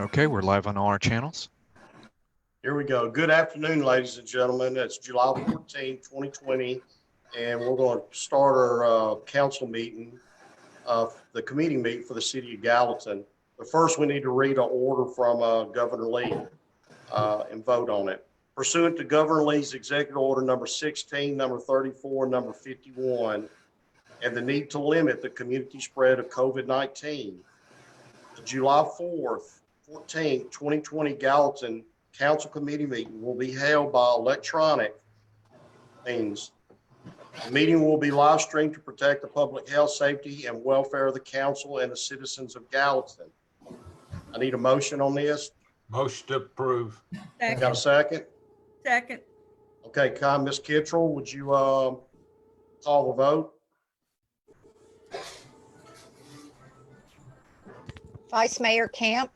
Okay, we're live on all our channels. Here we go. Good afternoon, ladies and gentlemen. It's July 14, 2020, and we're going to start our council meeting, the committee meeting for the city of Gallatin. But first, we need to read an order from Governor Lee and vote on it. Pursuant to Governor Lee's executive order number 16, number 34, number 51, and the need to limit the community spread of COVID-19, the July 4th, 14th, 2020 Gallatin Council Committee meeting will be held by electronic means. The meeting will be live streamed to protect the public health, safety, and welfare of the council and the citizens of Gallatin. I need a motion on this. Motion to approve. Second. Got a second? Second. Okay, Ms. Kittrell, would you call the vote? Vice Mayor Camp,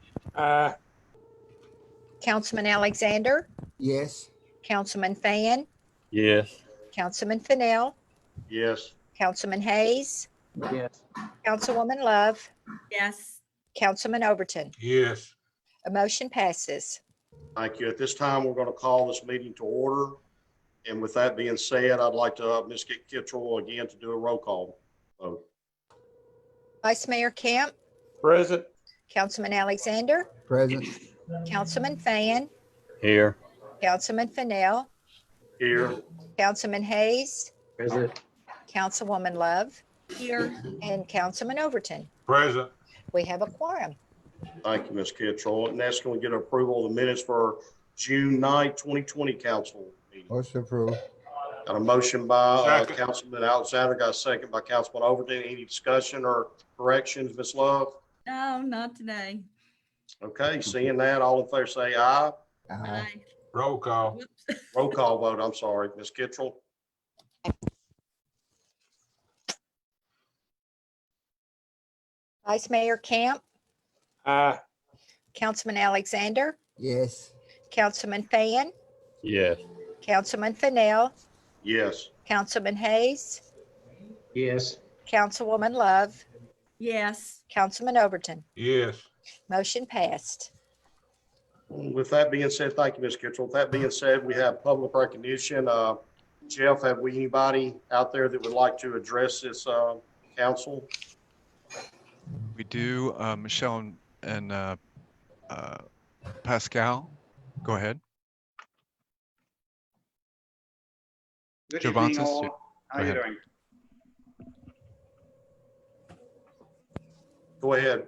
Councilman Alexander, Yes. Councilman Fan, Yes. Councilman Fennell, Yes. Councilman Hayes, Yes. Councilwoman Love, Yes. Councilman Overton. Yes. A motion passes. Thank you. At this time, we're going to call this meeting to order. And with that being said, I'd like to Ms. Kittrell again to do a roll call vote. Vice Mayor Camp, Present. Councilman Alexander, Present. Councilman Fan, Here. Councilman Fennell, Here. Councilman Hayes, Present. Councilwoman Love, Here. and Councilman Overton. Present. We have a quorum. Thank you, Ms. Kittrell. Next, can we get approval of the minutes for June 9, 2020 council meeting? Motion approved. Got a motion by Second. Councilman Alexander, got a second by Councilman Overton. Any discussion or corrections, Ms. Love? No, not today. Okay, seeing that, all in favor say aye. Aye. Roll call. Whoops. Roll call vote, I'm sorry. Ms. Kittrell? Vice Mayor Camp, Aye. Councilman Alexander, Yes. Councilman Fan, Yes. Councilman Fennell, Yes. Councilman Hayes, Yes. Councilwoman Love, Yes. Councilman Overton. Yes. Motion passed. With that being said, thank you, Ms. Kittrell. With that being said, we have public recognition. Jeff, have we anybody out there that would like to address this council? We do, Michelle and Pascal, go ahead. Good Jovansis, evening, all. yeah, How go you ahead. doing? Go ahead,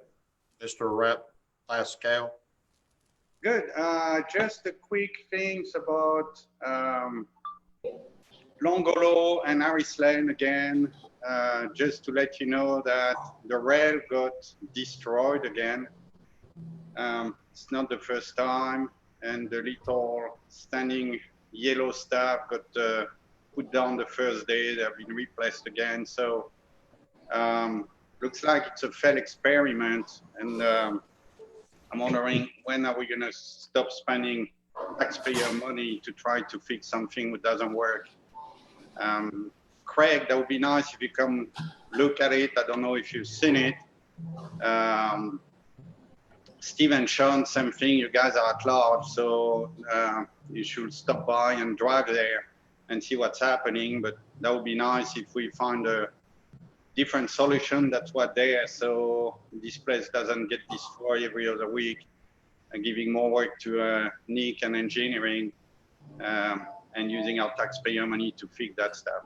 Mr. Rep Pascal. Good. Just a quick things about Longolo and Harris Lane again. Just to let you know that the rail got destroyed again. It's not the first time, and the little standing yellow stuff got put down the first day. They've been replaced again. So looks like it's a failed experiment, and I'm wondering when are we going to stop spending taxpayer money to try to fix something that doesn't work. Craig, that would be nice if you come look at it. I don't know if you've seen it. Steve and Sean, same thing. You guys are at large, so you should stop by and drive there and see what's happening. But that would be nice if we find a different solution. That's what there, so this place doesn't get destroyed every other week, and giving more work to Nick and engineering, and using our taxpayer money to fix that stuff.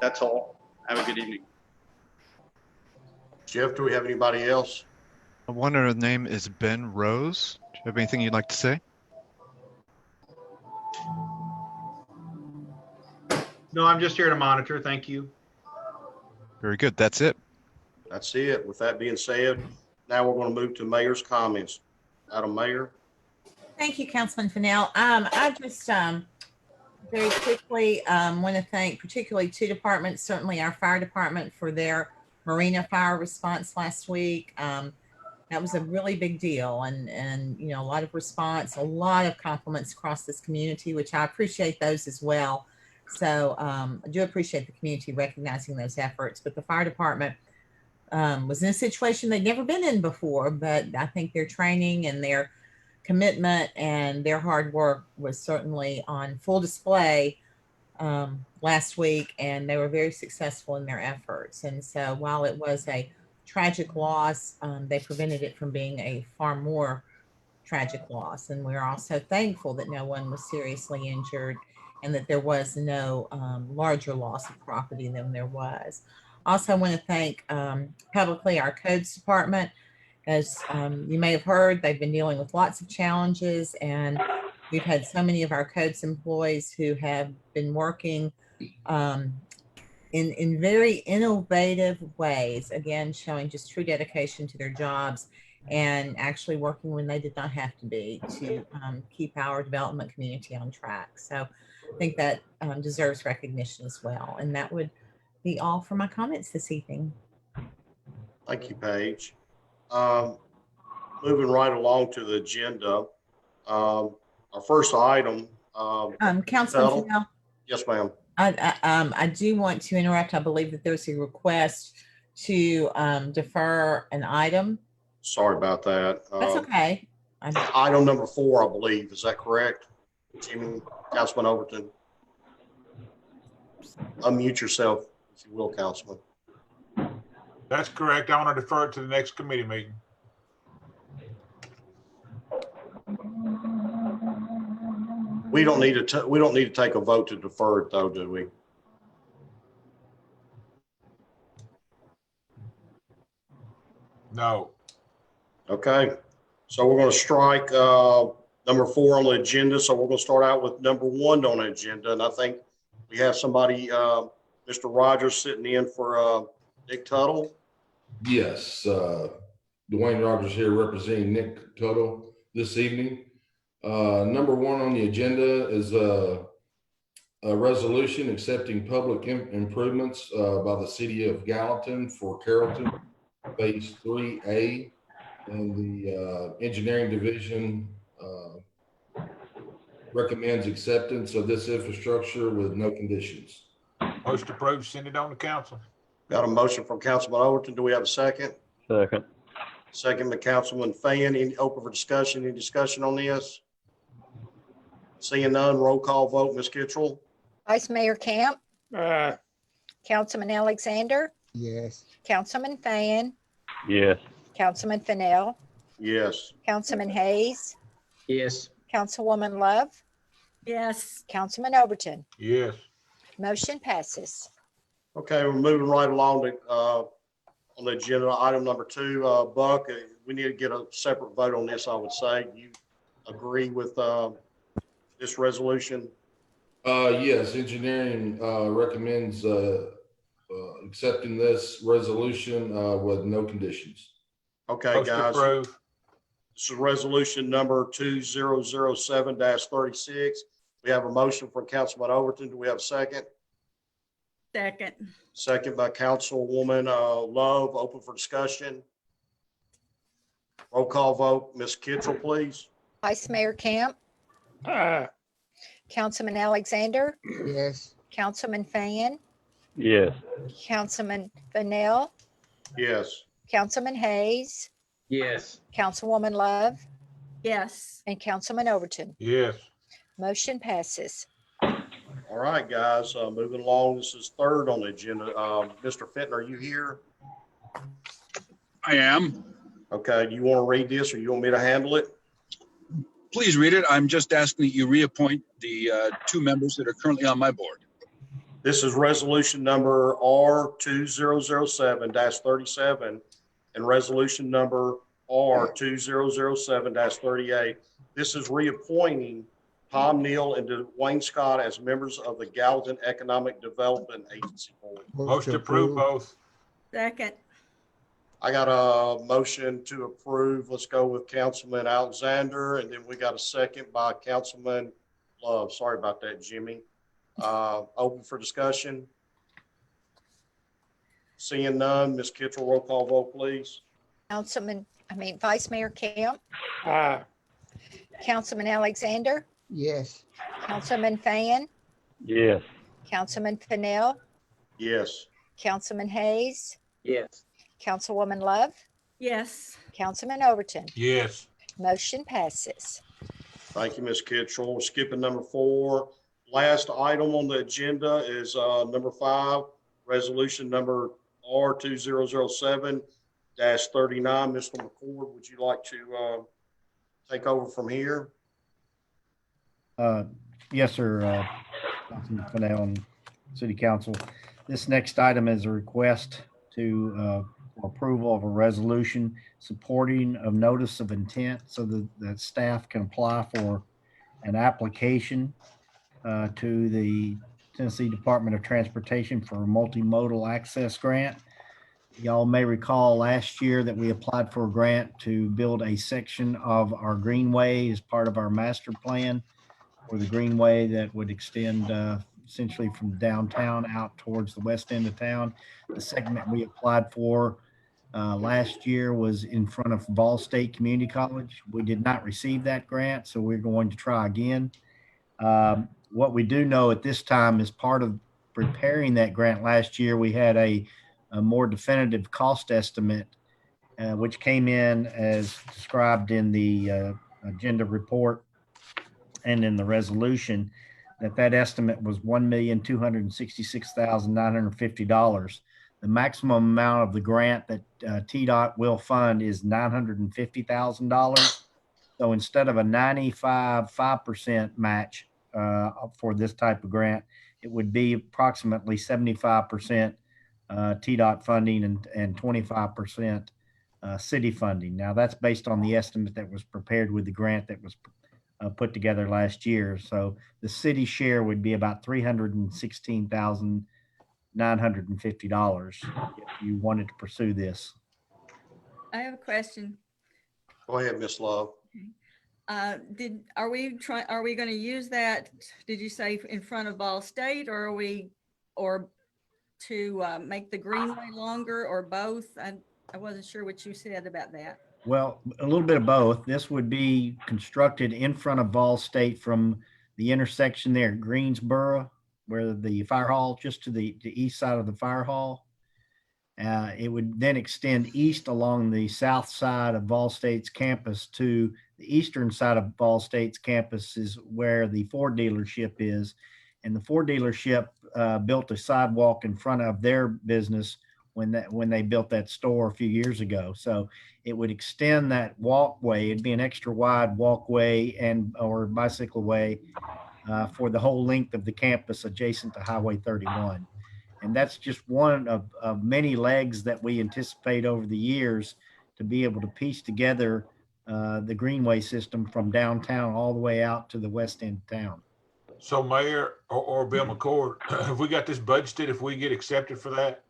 That's all. Have a good evening. Jeff, do we have anybody else? One other name is Ben Rose. Do you have anything you'd like to say? No, I'm just here to monitor. Thank you. Very good. That's it. That's it. With that being said, now we're going to move to mayor's comments. Madam Mayor. Thank you, Councilman Fennell. I just very quickly want to thank particularly two departments, certainly our fire department for their marina fire response last week. That was a really big deal, and you know, a lot of response, a lot of compliments across this community, which I appreciate those as well. So I do appreciate the community recognizing those efforts, but the fire department was in a situation they'd never been in before, but I think their training and their commitment and their hard work was certainly on full display last week, and they were very successful in their efforts. And so while it was a tragic loss, they prevented it from being a far more tragic loss. And we're also thankful that no one was seriously injured and that there was no larger loss of property than there was. Also, I want to thank publicly our codes department. As you may have heard, they've been dealing with lots of challenges, and we've had so many of our codes employees who have been working in very innovative ways, again, showing just true dedication to their jobs and actually working when they did not have to be to keep our development community on track. So I think that deserves recognition as well. And that would be all for my comments this evening. Thank you, Paige. Moving right along to the agenda. Our first item. Councilman Tuttle? Fennell, Yes, ma'am. I do want to interrupt. I believe that there's a request to defer an item. Sorry about that. That's okay. Item number 4, I believe. Is that correct? Jimmy, Councilman Overton. Unmute yourself, if you will, Councilman. That's correct. I want to defer it to the next committee meeting. We don't need to take a vote to defer it, though, do we? No. Okay. So we're going to strike number 4 on the agenda. So we're going to start out with number 1 on the agenda. And I think we have somebody, Mr. Rogers, sitting in for Nick Tuttle. Yes, Dwayne Rogers here representing Nick Tuttle this evening. Number 1 on the agenda is a resolution accepting public improvements by the city of Gallatin for Carrollton Phase 3A, and the engineering division recommends acceptance of this infrastructure with no conditions. Motion approved, send it on to council. Got a motion from Councilman Overton. Do we have a second? Second. Second by Councilman Fan. Any open for discussion? Any discussion on this? Seeing none, roll call vote. Ms. Kittrell? Vice Mayor Camp, Aye. Councilman Alexander, Yes. Councilman Fan, Yes. Councilman Fennell, Yes. Councilman Hayes, Yes. Councilwoman Love, Yes. Councilman Overton. Yes. Motion passes. Okay, we're moving right along to, on the agenda, item number 2. Buck, we need to get a separate vote on this, I would say. You agree with this resolution? Yes, engineering recommends accepting this resolution with no conditions. Okay, Motion guys. approved. This is resolution number 2007-36. We have a motion from Councilman Overton. Do we have a second? Second. Second by Councilwoman Love. Open for discussion. Roll call vote. Ms. Kittrell, please. Vice Mayor Camp, Aye. Councilman Alexander, Yes. Councilman Fan, Yes. Councilman Fennell, Yes. Councilman Hayes, Yes. Councilwoman Love, Yes. and Councilman Overton. Yes. Motion passes. All right, guys, moving along. This is 3rd on the agenda. Mr. Fenton, are you here? I am. Okay, do you want to read this or you want me to handle it? Please read it. I'm just asking that you reappoint the 2 members that are currently on my board. This is resolution number R2007-37 and resolution number R2007-38. This is reappointing Tom Neal and Dwayne Scott as members of the Gallatin Economic Development Agency Board. Motion approved both. Second. I got a motion to approve. Let's go with Councilman Alexander, and then we got a second by Councilman Love. Sorry about that, Jimmy. Open for discussion. Seeing none, Ms. Kittrell, roll call vote, please. Vice Mayor Camp, Aye. Councilman Alexander, Yes. Councilman Fan, Yes. Councilman Fennell, Yes. Councilman Hayes, Yes. Councilwoman Love, Yes. Councilman Overton. Yes. Motion passes. Thank you, Ms. Kitchell. Skipping number 4. Last item on the agenda is number 5, resolution number R2007-39. Mr. McCord, would you like to take over from here? Yes, sir. Councilman Fennell and City Council. This next item is a request to for approval of a resolution supporting of notice of intent so that staff can apply for an application to the Tennessee Department of Transportation for a multimodal access grant. Y'all may recall last year that we applied for a grant to build a section of our greenway as part of our master plan for the greenway that would extend essentially from downtown out towards the west end of town. The segment we applied for last year was in front of Ball State Community College. We did not receive that grant, so we're going to try again. What we do know at this time is part of preparing that grant last year, we had a more definitive cost estimate, which came in as described in the agenda report and in the resolution, that estimate was $1,266,950. The maximum amount of the grant that TDOT will fund is $950,000. So instead of a 5% match for this type of grant, it would be approximately 75% TDOT funding and 25% city funding. Now that's based on the estimate that was prepared with the grant that was put together last year. So the city share would be about $316,950 if you wanted to pursue this. I have a question. Go ahead, Ms. Love. Are we going to use that? Did you say in front of Ball State, or to make the greenway longer, or both? I wasn't sure what you said about that. Well, a little bit of both. This would be constructed in front of Ball State from the intersection there at Greensboro, where the fire hall, just to the east side of the fire hall. It would then extend east along the south side of Ball State's campus to the eastern side of Ball State's campus is where the Ford dealership is. And the Ford dealership built a sidewalk in front of their business when they built that store a few years ago. So it would extend that walkway. It'd be an extra wide walkway or bicycle way for the whole length of the campus adjacent to Highway 31. And that's just one of many legs that we anticipate over the years to be able to piece together the greenway system from downtown all the way out to the west end of town. So Mayor or Bill McCord, have we got this budgeted if we get accepted for that?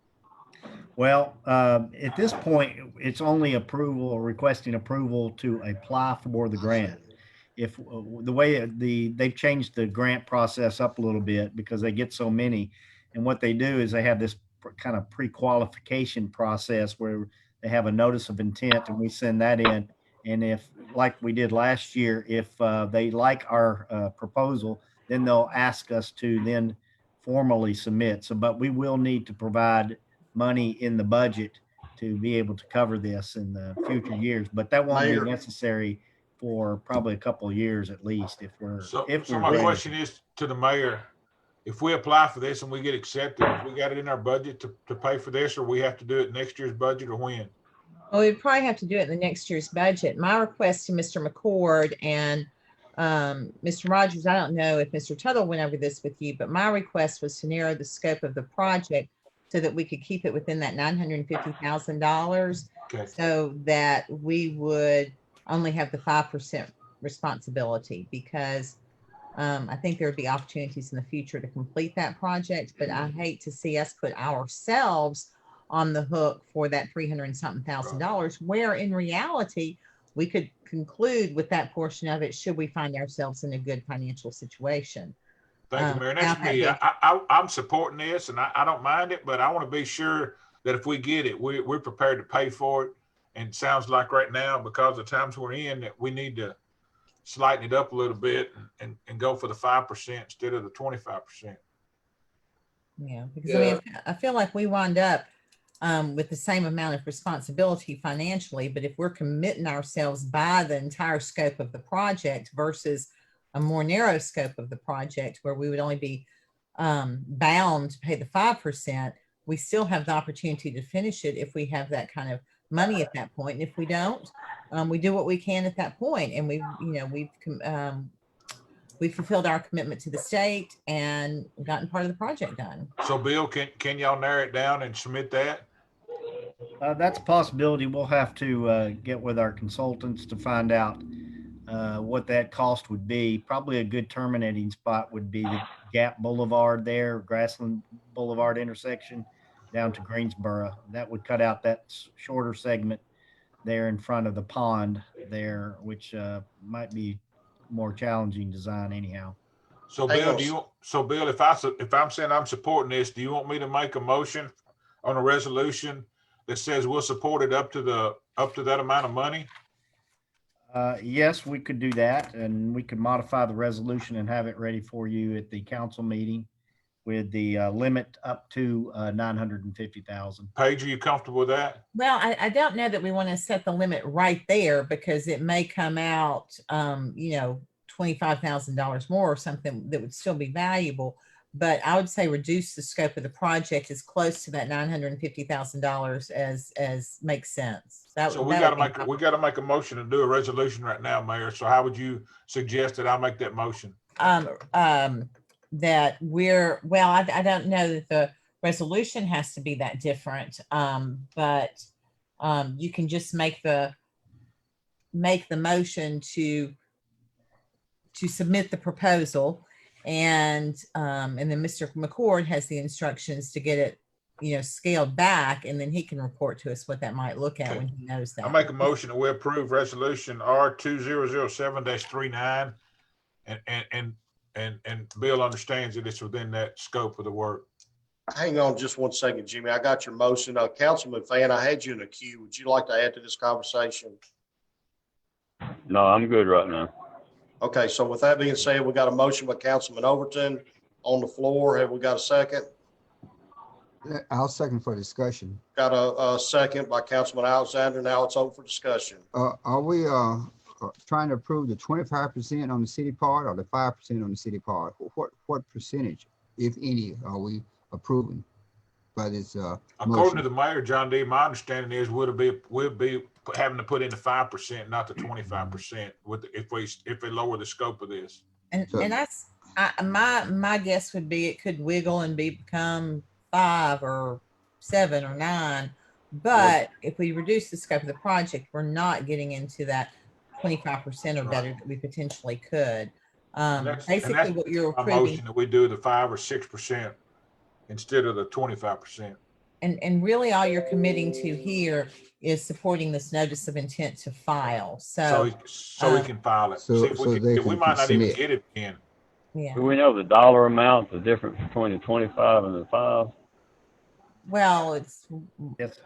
Well, at this point, it's only approval or requesting approval to apply for the grant. If the way they've changed the grant process up a little bit because they get so many, and what they do is they have this kind of pre-qualification process where they have a notice of intent and we send that in. And if, like we did last year, if they like our proposal, then they'll ask us to then formally submit. So, but we will need to provide money in the budget to be able to cover this in the future years, but that won't be necessary for probably a couple of years at least if we're. So my question is to the mayor, if we apply for this and we get accepted, if we got it in our budget to pay for this, or we have to do it next year's budget, or when? Well, we'd probably have to do it in the next year's budget. My request to Mr. McCord and Mr. Rogers, I don't know if Mr. Tuttle went over this with you, but my request was to narrow the scope of the project so that we could keep it within that $950,000, okay, so that we would only have the 5% responsibility, because I think there would be opportunities in the future to complete that project, but I hate to see us put ourselves on the hook for that $300-something thousand, where in reality, we could conclude with that portion of it should we find ourselves in a good financial situation. Thank you, Mayor. That's me. I'm supporting this, and I don't mind it, but I want to be sure that if we get it, we're prepared to pay for it. And it sounds like right now, because of the times we're in, that we need to slighten it up a little bit and go for the 5% instead of the 25%. Yeah, because I mean, I feel like we wind up with the same amount of responsibility financially. But if we're committing ourselves by the entire scope of the project versus a more narrow scope of the project where we would only be bound to pay the 5%, we still have the opportunity to finish it if we have that kind of money at that point. And if we don't, we do what we can at that point. And we've fulfilled our commitment to the state and gotten part of the project done. So Bill, can y'all narrow it down and submit that? That's a possibility. We'll have to get with our consultants to find out what that cost would be. Probably a good terminating spot would be the Gap Boulevard there, Grassland Boulevard intersection down to Greensboro. That would cut out that shorter segment there in front of the pond there, which might be more challenging design anyhow. So Bill, if I'm saying I'm supporting this, do you want me to make a motion on a resolution that says we'll support it up to that amount of money? Yes, we could do that, and we could modify the resolution and have it ready for you at the council meeting with the limit up to 950,000. Paige, are you comfortable with that? Well, I don't know that we want to set the limit right there because it may come out, $25,000 more or something that would still be valuable. But I would say reduce the scope of the project as close to that $950,000 as makes sense. So we got to make a motion to do a resolution right now, Mayor. So how would you suggest that I make that motion? That I don't know that the resolution has to be that different. But you can just make the motion to submit the proposal, and then Mr. McCord has the instructions to get it, scaled back, and then he can report to us what that might look at when he knows that. I make a motion that we approve resolution R2007-39, and Bill understands that it's within that scope of the work. Hang on just one second, Jimmy. I got your motion. Councilman Fan, I had you in a queue. Would you like to add to this conversation? No, I'm good right now. Okay, so with that being said, we got a motion by Councilman Overton on the floor. Have we got a second? I'll second for discussion. Got a second by Councilman Alexander. Now it's open for discussion. Are we trying to approve the 25% on the city part or the 5% on the city part? What percentage, if any, are we approving by this according to the mayor, John D., my understanding is we'll be having to put in the 5%, not the 25%, if we lower the scope of this. And that's my guess would be it could wiggle and become 5 or 7 or 9. But if we reduce the scope of the project, we're not getting into that 25% or better that we potentially could. Basically, what you're approving, motion that we do the 5 or 6% instead of the 25%. And really all you're committing to here is supporting this notice of intent to file. So we can file it. So we might not even get it in. Yeah. Do we know the dollar amount, the difference between the 25 and the 5? Well, it's Yes.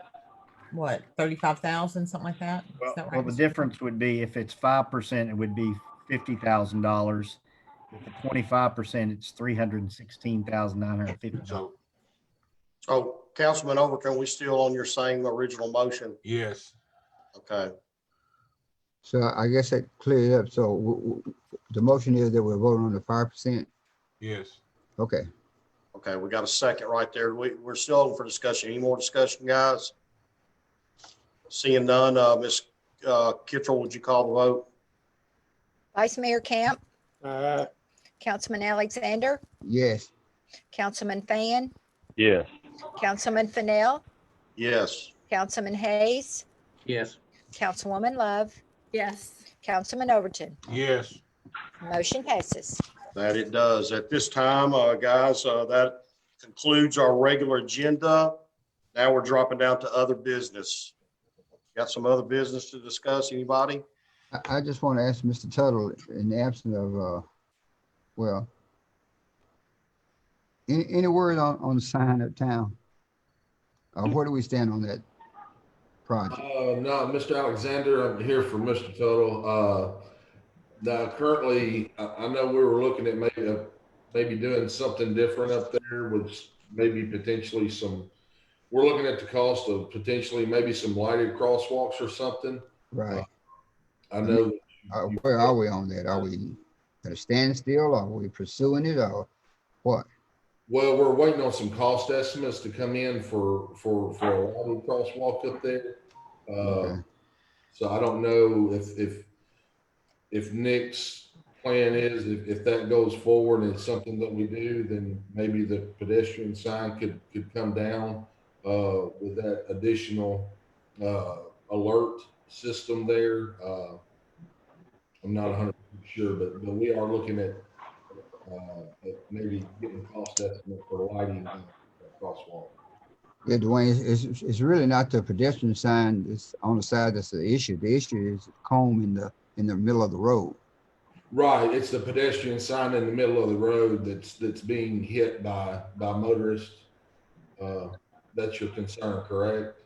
what, 35,000, something like that? Is that right? Well, the difference would be if it's 5%, it would be $50,000. If it's 25%, it's $316,950. So Councilman Overton, we still on your same original motion? Yes. Okay. So I guess that cleared up. So the motion is that we're voting on the 5%? Yes. Okay. Okay, we got a second right there. We're still open for discussion. Any more discussion, guys? Seeing none, Ms. Kittrell, would you call the vote? Vice Mayor Camp, Aye. Councilman Alexander, Yes. Councilman Fan, Yes. Councilman Fennell, Yes. Councilman Hayes, Yes. Councilwoman Love, Yes. Councilman Overton. Yes. Motion passes. That it does. At this time, guys, that concludes our regular agenda. Now we're dropping down to other business. Got some other business to discuss? Anybody? I just want to ask Mr. Tuttle, in the absence of, any word on the sign uptown? Where do we stand on that project? No, Mr. Alexander, I'm here for Mr. Tuttle. Now, currently, I know we were looking at maybe doing something different up there with maybe potentially some we're looking at the cost of potentially maybe some lighted crosswalks or something. Right. I know. Where are we on that? Are we at a standstill? Are we pursuing it or what? Well, we're waiting on some cost estimates to come in for a lighted crosswalk up there. Okay. So I don't know if Nick's plan is, if that goes forward and it's something that we do, then maybe the pedestrian sign could come down with that additional alert system there. I'm not 100% sure, but we are looking at maybe getting a cost estimate for lighting that crosswalk. Yeah, Dwayne, it's really not the pedestrian sign that's on the side that's the issue. The issue is the comb in the middle of the road. Right, it's the pedestrian sign in the middle of the road that's being hit by motorists. That's your concern, correct?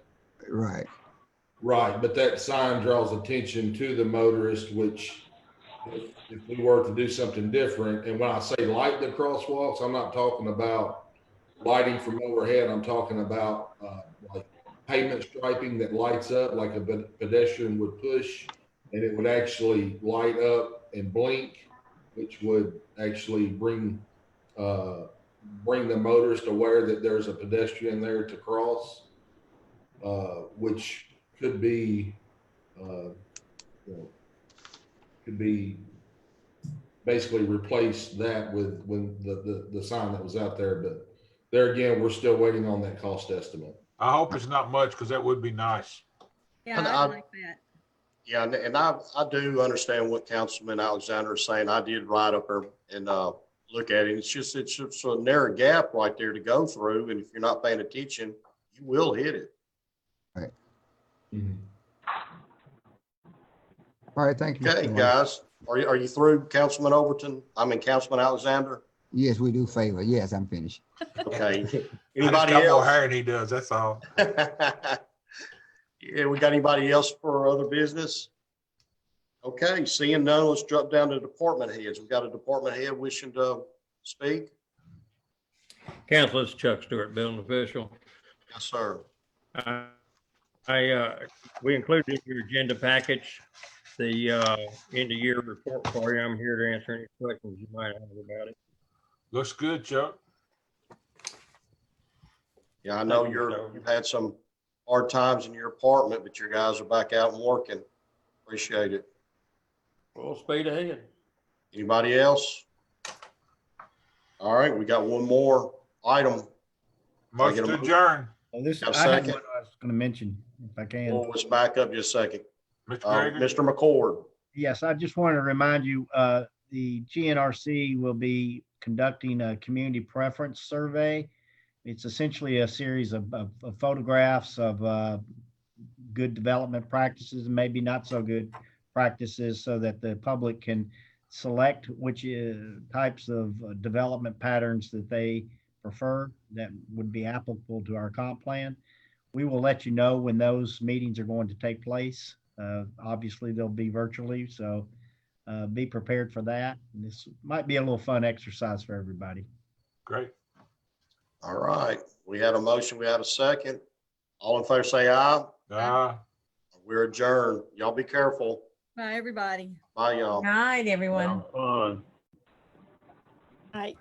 Right. Right, but that sign draws attention to the motorist, which if we were to do something different, and when I say light the crosswalks, I'm not talking about lighting from overhead. I'm talking about like pavement striping that lights up like a pedestrian would push, and it would actually light up and blink, which would actually bring the motorist aware that there's a pedestrian there to cross, which could be could be basically replace that with the sign that was out there. But there again, we're still waiting on that cost estimate. I hope it's not much, because that would be nice. Yeah, And I like that. Yeah, and I do understand what Councilman Alexander is saying. I did ride up there and look at it. It's just a narrow gap right there to go through, and if you're not paying attention, you will hit it. Right. Mm-hmm. All right, thank you. Okay, Dwayne. guys, are you through, Councilman Overton? Councilman Alexander? Yes, we do favor. Yes, I'm finished. Okay. I just Anybody got more else? hair than he does, that's all. Yeah, we got anybody else for other business? Okay, seeing none, let's drop down to department heads. We've got a department head wishing to speak. Council, it's Chuck Stewart, building official. Yes, sir. We included in your agenda package the end of year report for you. I'm here to answer any questions you might have about it. Looks good, Chuck. Yeah, I know you've had some hard times in your apartment, but your guys are back out and working. Appreciate it. Full speed ahead. Anybody else? All right, we got one more item. Motion to adjourn. Well, this, Got a I had second? one I was going to mention, if I can. Well, let's back up just a second. Mr. Gregory? Mr. McCord. Yes, I just wanted to remind you, the GNRC will be conducting a community preference survey. It's essentially a series of photographs of good development practices and maybe not so good practices, so that the public can select which types of development patterns that they prefer that would be applicable to our comp plan. We will let you know when those meetings are going to take place. Obviously, they'll be virtually, so be prepared for that. And this might be a little fun exercise for everybody. Great. All right, we had a motion, we had a second. All in favor say aye. Aye. We're adjourned. Y'all be careful. Bye, everybody. Bye, y'all. Good night, everyone. Fun. All right.